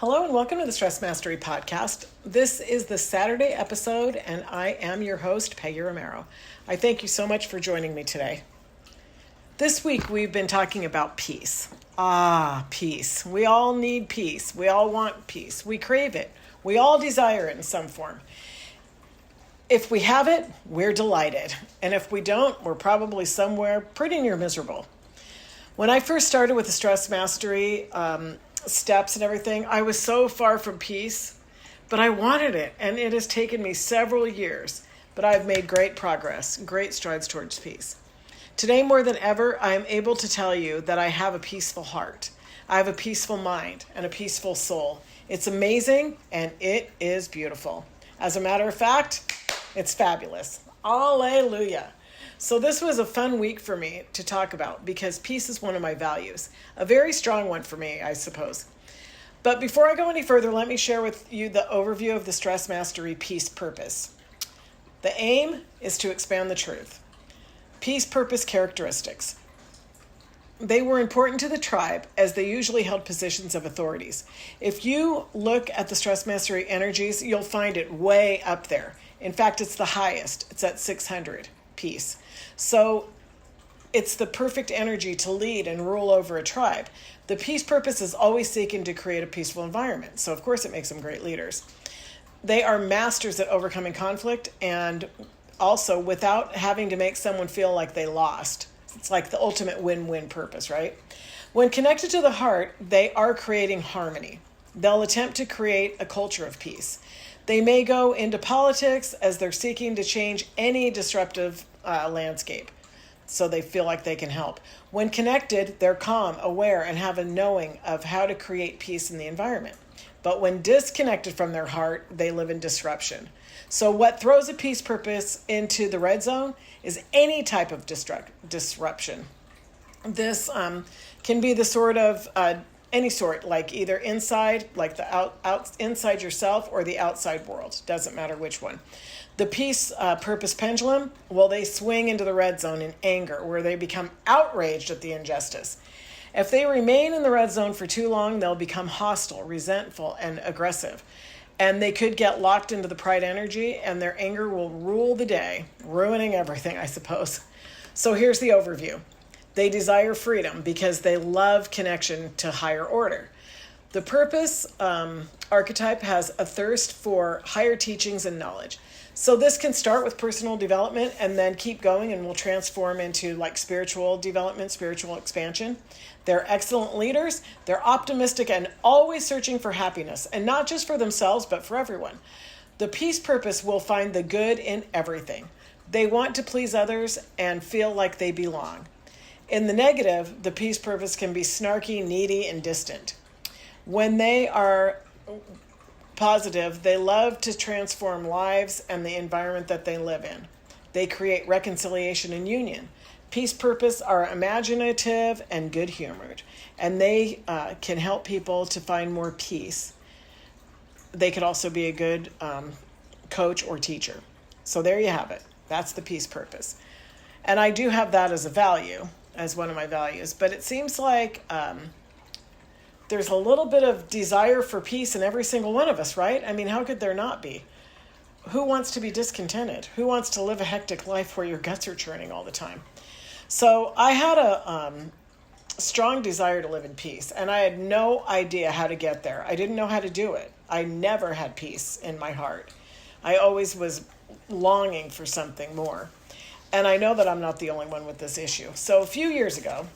Hello and welcome to the Stress Mastery Podcast. This is the Saturday episode and I am your host, Peggy Romero. I thank you so much for joining me today. This week we've been talking about peace. Peace. We all need peace. We all want peace. We crave it. We all desire it in some form. If we have it, we're delighted. And if we don't, we're probably somewhere pretty near miserable. When I first started with the Stress Mastery steps and everything, I was so far from peace, but I wanted it. And it has taken me several years, but I've made great progress, great strides towards peace. Today, more than ever, I am able to tell you that I have a peaceful heart. I have a peaceful mind and a peaceful soul. It's amazing and it is beautiful. As a matter of fact, it's fabulous. Alleluia. So this was a fun week for me to talk about because peace is one of my values. A very strong one for me, I suppose. But before I go any further, let me share with you the overview of the Stress Mastery Peace Purpose. The aim is to expand the truth. Peace Purpose characteristics. They were important to the tribe as they usually held positions of authorities. If you look at the Stress Mastery energies, you'll find it way up there. In fact, it's the highest. It's at 600. Peace. So it's the perfect energy to lead and rule over a tribe. The peace purpose is always seeking to create a peaceful environment. So of course it makes them great leaders. They are masters at overcoming conflict and also without having to make someone feel like they lost. It's like the ultimate win-win purpose, right? When connected to the heart, they are creating harmony. They'll attempt to create a culture of peace. They may go into politics as they're seeking to change any disruptive landscape, so they feel like they can help. When connected, they're calm, aware, and have a knowing of how to create peace in the environment. But when disconnected from their heart, they live in disruption. So what throws a peace purpose into the red zone is any type of disruption. This can be the sort of any sort, like either inside, like the out inside yourself, or the outside world. Doesn't matter which one. The peace purpose pendulum, well, they swing into the red zone in anger, where they become outraged at the injustice. If they remain in the red zone for too long, they'll become hostile, resentful, and aggressive. And they could get locked into the pride energy, and their anger will rule the day, ruining everything, I suppose. So here's the overview. They desire freedom because they love connection to higher order. The purpose archetype has a thirst for higher teachings and knowledge. So this can start with personal development and then keep going and will transform into like spiritual development, spiritual expansion. They're excellent leaders. They're optimistic and always searching for happiness, and not just for themselves, but for everyone. The peace purpose will find the good in everything. They want to please others and feel like they belong. In the negative, the peace purpose can be snarky, needy, and distant. When they are positive, they love to transform lives and the environment that they live in. They create reconciliation and union. Peace purpose are imaginative and good-humored, and they can help people to find more peace. They could also be a good coach or teacher. So there you have it. That's the peace purpose. And I do have that as a value, as one of my values, but it seems like there's a little bit of desire for peace in every single one of us, right? I mean, how could there not be? Who wants to be discontented? Who wants to live a hectic life where your guts are churning all the time? So I had a strong desire to live in peace, and I had no idea how to get there. I didn't know how to do it. I never had peace in my heart. I always was longing for something more. And I know that I'm not the only one with this issue. So a few years ago,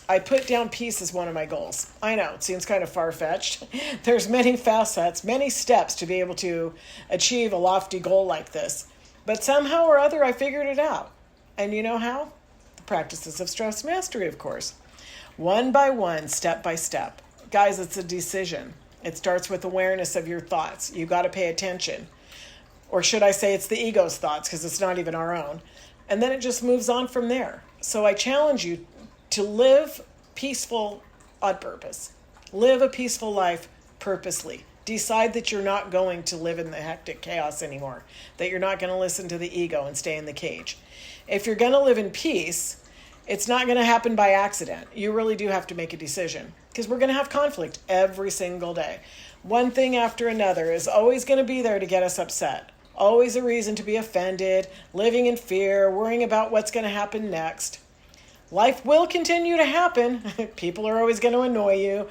I put down peace as one of my goals. I know, it seems kind of far-fetched. There's many facets, many steps to be able to achieve a lofty goal like this. But somehow or other, I figured it out. And you know how? The practices of stress mastery, of course. One by one, step by step. Guys, it's a decision. It starts with awareness of your thoughts. You got to pay attention. Or should I say it's the ego's thoughts, because it's not even our own. And then it just moves on from there. So I challenge you to live peaceful on purpose. Live a peaceful life purposely. Decide that you're not going to live in the hectic chaos anymore, that you're not going to listen to the ego and stay in the cage. If you're going to live in peace, it's not going to happen by accident. You really do have to make a decision, because we're going to have conflict every single day. One thing after another is always going to be there to get us upset. Always a reason to be offended, living in fear, worrying about what's going to happen next. Life will continue to happen. People are always going to annoy you.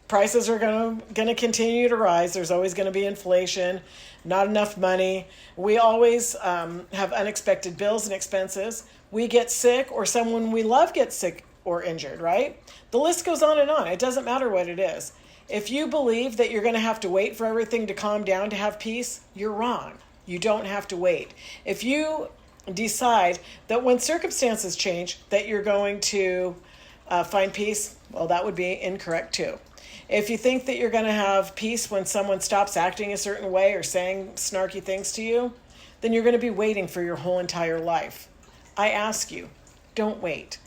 Prices are going to continue to rise. There's always going to be inflation, not enough money. We always have unexpected bills and expenses. We get sick, or someone we love gets sick or injured, right? The list goes on and on. It doesn't matter what it is. If you believe that you're going to have to wait for everything to calm down to have peace, you're wrong. You don't have to wait. If you decide that when circumstances change that you're going to find peace, well, that would be incorrect too. If you think that you're going to have peace when someone stops acting a certain way or saying snarky things to you, then you're going to be waiting for your whole entire life. I ask you, don't wait.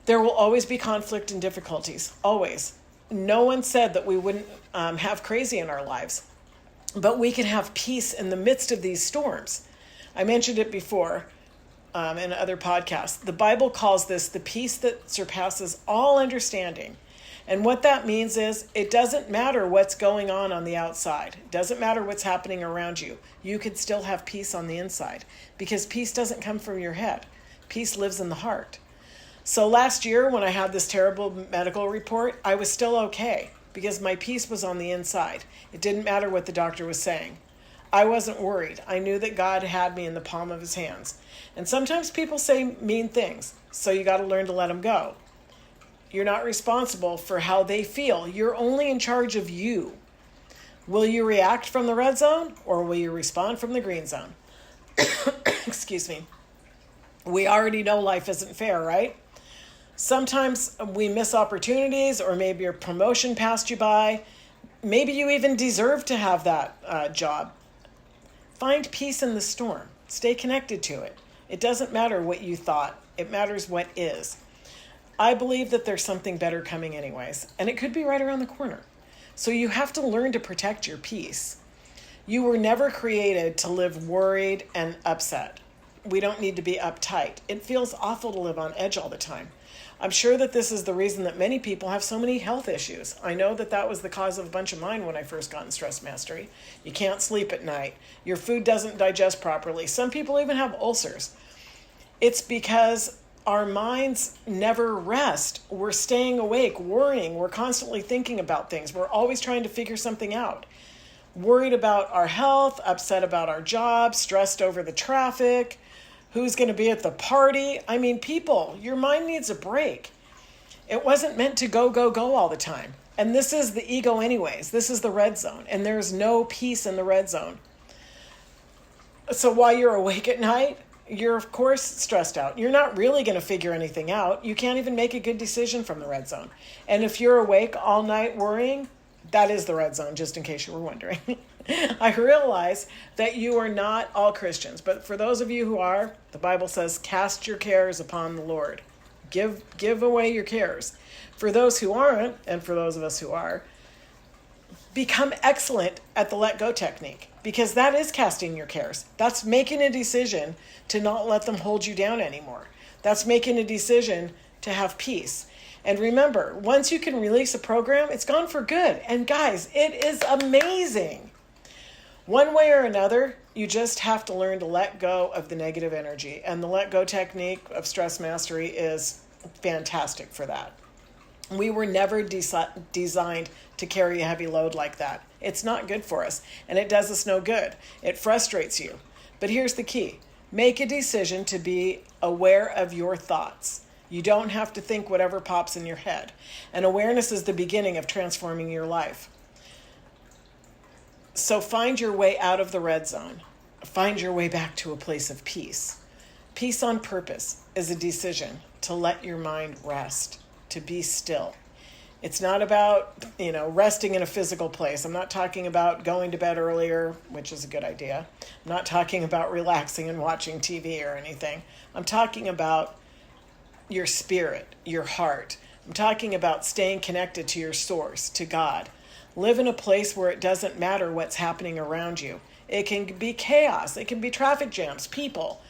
There will always be conflict and difficulties, always. No one said that we wouldn't have crazy in our lives, but we can have peace in the midst of these storms. I mentioned it before in other podcasts. The Bible calls this the peace that surpasses all understanding. And what that means is it doesn't matter what's going on the outside. It doesn't matter what's happening around you. You can still have peace on the inside because peace doesn't come from your head. Peace lives in the heart. So last year when I had this terrible medical report, I was still okay because my peace was on the inside. It didn't matter what the doctor was saying. I wasn't worried. I knew that God had me in the palm of his hands. And sometimes people say mean things, so you got to learn to let them go. You're not responsible for how they feel. You're only in charge of you. Will you react from the red zone or will you respond from the green zone? Excuse me. We already know life isn't fair, right? Sometimes we miss opportunities, or maybe your promotion passed you by. Maybe you even deserve to have that job. Find peace in the storm. Stay connected to it. It doesn't matter what you thought. It matters what is. I believe that there's something better coming anyways, and it could be right around the corner. So you have to learn to protect your peace. You were never created to live worried and upset. We don't need to be uptight. It feels awful to live on edge all the time. I'm sure that this is the reason that many people have so many health issues. I know that that was the cause of a bunch of mine when I first got in Stress Mastery. You can't sleep at night. Your food doesn't digest properly. Some people even have ulcers. It's because our minds never rest. We're staying awake, worrying. We're constantly thinking about things. We're always trying to figure something out. Worried about our health, upset about our job, stressed over the traffic, who's going to be at the party. I mean, people, your mind needs a break. It wasn't meant to go, go, go all the time. And this is the ego anyways. This is the red zone. And there's no peace in the red zone. So while you're awake at night, you're of course stressed out. You're not really going to figure anything out. You can't even make a good decision from the red zone. And if you're awake all night worrying, that is the red zone, just in case you were wondering. I realize that you are not all Christians, but for those of you who are, the Bible says, cast your cares upon the Lord. Give away your cares. For those who aren't, and for those of us who are, become excellent at the let go technique, because that is casting your cares. That's making a decision to not let them hold you down anymore. That's making a decision to have peace. And remember, once you can release a program, it's gone for good. And guys, it is amazing. One way or another, you just have to learn to let go of the negative energy. And the let go technique of Stress Mastery is fantastic for that. We were never designed to carry a heavy load like that. It's not good for us, and it does us no good. It frustrates you. But here's the key. Make a decision to be aware of your thoughts. You don't have to think whatever pops in your head. And awareness is the beginning of transforming your life. So find your way out of the red zone. Find your way back to a place of peace. Peace on purpose is a decision to let your mind rest, to be still. It's not about, resting in a physical place. I'm not talking about going to bed earlier, which is a good idea. I'm not talking about relaxing and watching TV or anything. I'm talking about your spirit, your heart. I'm talking about staying connected to your source, to God. Live in a place where it doesn't matter what's happening around you. It can be chaos. It can be traffic jams, people.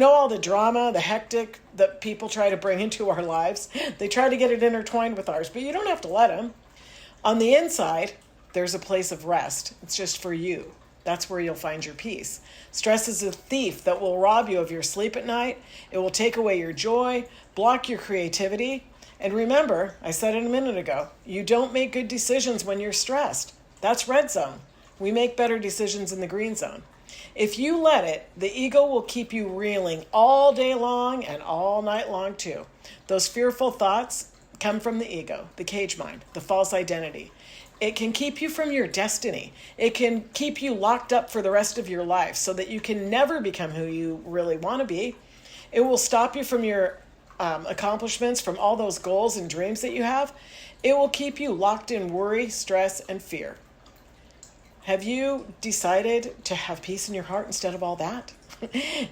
All the drama, the hectic that people try to bring into our lives. They try to get it intertwined with ours, but you don't have to let them. On the inside, There's a place of rest. It's just for you. That's where you'll find your peace. Stress is a thief that will rob you of your sleep at night. It will take away your joy, block your creativity. And remember, I said it a minute ago, you don't make good decisions when you're stressed. That's red zone. We make better decisions in the green zone. If you let it, the ego will keep you reeling all day long and all night long too. Those fearful thoughts come from the ego, the cage mind, the false identity. It can keep you from your destiny. It can keep you locked up for the rest of your life so that you can never become who you really want to be. It will stop you from your accomplishments, from all those goals and dreams that you have. It will keep you locked in worry, stress, and fear. Have you decided to have peace in your heart instead of all that?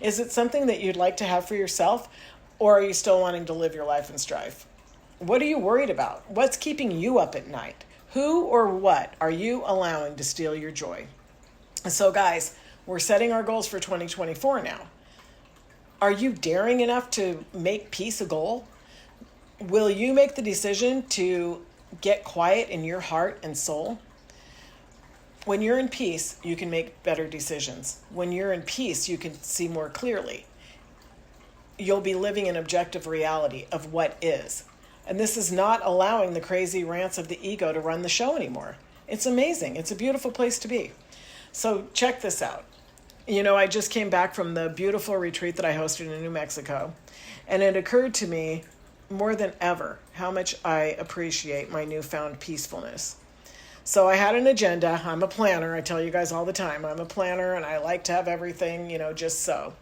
Is it something that you'd like to have for yourself, or are you still wanting to live your life in strife? What are you worried about? What's keeping you up at night? Who or what are you allowing to steal your joy? So guys, we're setting our goals for 2024 now. Are you daring enough to make peace a goal? Will you make the decision to get quiet in your heart and soul? When you're in peace, you can make better decisions. When you're in peace, you can see more clearly. You'll be living an objective reality of what is. And this is not allowing the crazy rants of the ego to run the show anymore. It's amazing. It's a beautiful place to be. So check this out. I just came back from the beautiful retreat that I hosted in New Mexico. And it occurred to me more than ever how much I appreciate my newfound peacefulness. So I had an agenda. I'm a planner. I tell you guys all the time, I'm a planner and I like to have everything, just so.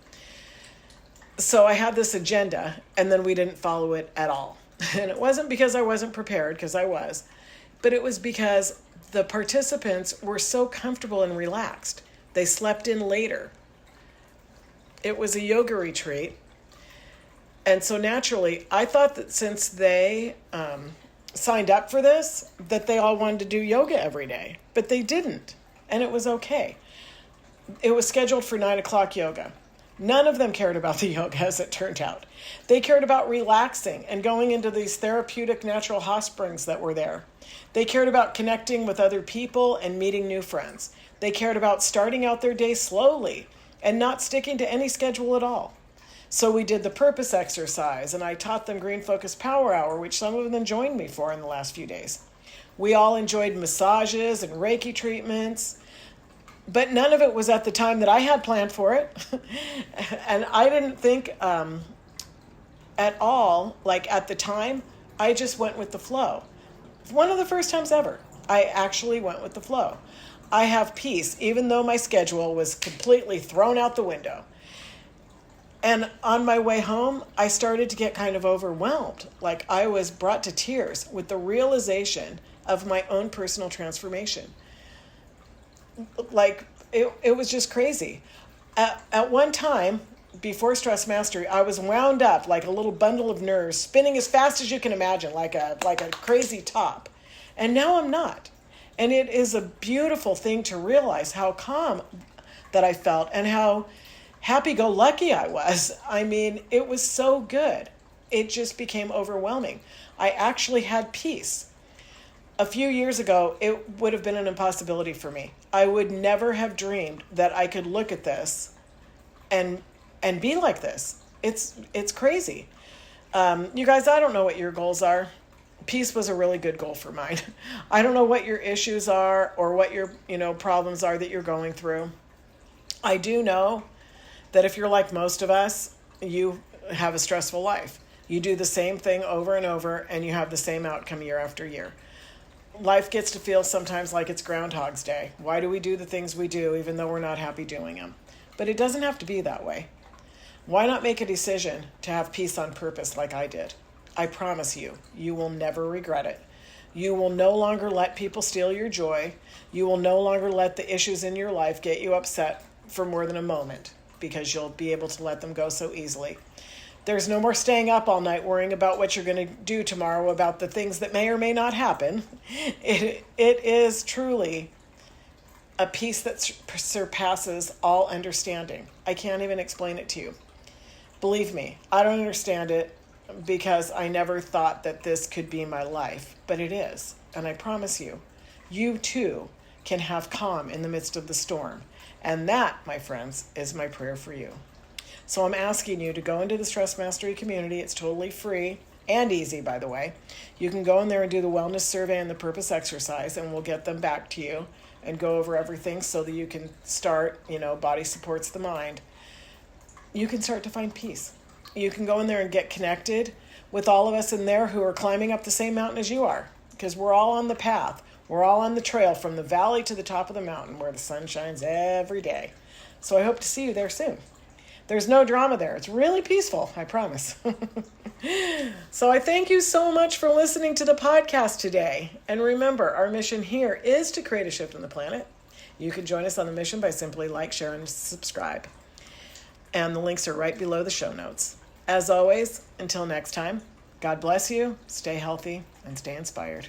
So I had this agenda and then we didn't follow it at all. And it wasn't because I wasn't prepared, because I was, but it was because the participants were so comfortable and relaxed. They slept in later. It was a yoga retreat. And so naturally, I thought that since they signed up for this, that they all wanted to do yoga every day, but they didn't. And it was okay. It was scheduled for 9:00 yoga. None of them cared about the yoga, as it turned out. They cared about relaxing and going into these therapeutic natural hot springs that were there. They cared about connecting with other people and meeting new friends. They cared about starting out their day slowly and not sticking to any schedule at all. So we did the purpose exercise, and I taught them Green Focus Power Hour, which some of them joined me for in the last few days. We all enjoyed massages and Reiki treatments, but none of it was at the time that I had planned for it. And I didn't think at all, like at the time, I just went with the flow. One of the first times ever, I actually went with the flow. I have peace, even though my schedule was completely thrown out the window. And on my way home, I started to get kind of overwhelmed. Like I was brought to tears with the realization of my own personal transformation. Like it was just crazy. At one time, before Stress Mastery, I was wound up like a little bundle of nerves, spinning as fast as you can imagine, like a crazy top. And now I'm not. And it is a beautiful thing to realize how calm that I felt and how happy-go-lucky I was. I mean, it was so good. It just became overwhelming. I actually had peace. A few years ago, it would have been an impossibility for me. I would never have dreamed that I could look at this and be like this. It's crazy. You guys, I don't know what your goals are. Peace was a really good goal for mine. I don't know what your issues are or what your problems are that you're going through. I do know that if you're like most of us, you have a stressful life. You do the same thing over and over, and you have the same outcome year after year. Life gets to feel sometimes like it's Groundhog's Day. Why do we do the things we do even though we're not happy doing them? But it doesn't have to be that way. Why not make a decision to have peace on purpose like I did? I promise you, you will never regret it. You will no longer let people steal your joy. You will no longer let the issues in your life get you upset for more than a moment, because you'll be able to let them go so easily. There's no more staying up all night worrying about what you're going to do tomorrow about the things that may or may not happen. It is truly a peace that surpasses all understanding. I can't even explain it to you. Believe me, I don't understand it because I never thought that this could be my life, but it is. And I promise you, you too can have calm in the midst of the storm. And that, my friends, is my prayer for you. So I'm asking you to go into the Stress Mastery community. It's totally free and easy, by the way. You can go in there and do the wellness survey and the purpose exercise, and we'll get them back to you and go over everything so that you can start, body supports the mind. You can start to find peace. You can go in there and get connected with all of us in there who are climbing up the same mountain as you are, because we're all on the path. We're all on the trail from the valley to the top of the mountain where the sun shines every day. So I hope to see you there soon. There's no drama there. It's really peaceful, I promise. So I thank you so much for listening to the podcast today. And remember, our mission here is to create a shift on the planet. You can join us on the mission by simply like, share, and subscribe. And the links are right below the show notes. As always, until next time, God bless you, stay healthy, and stay inspired.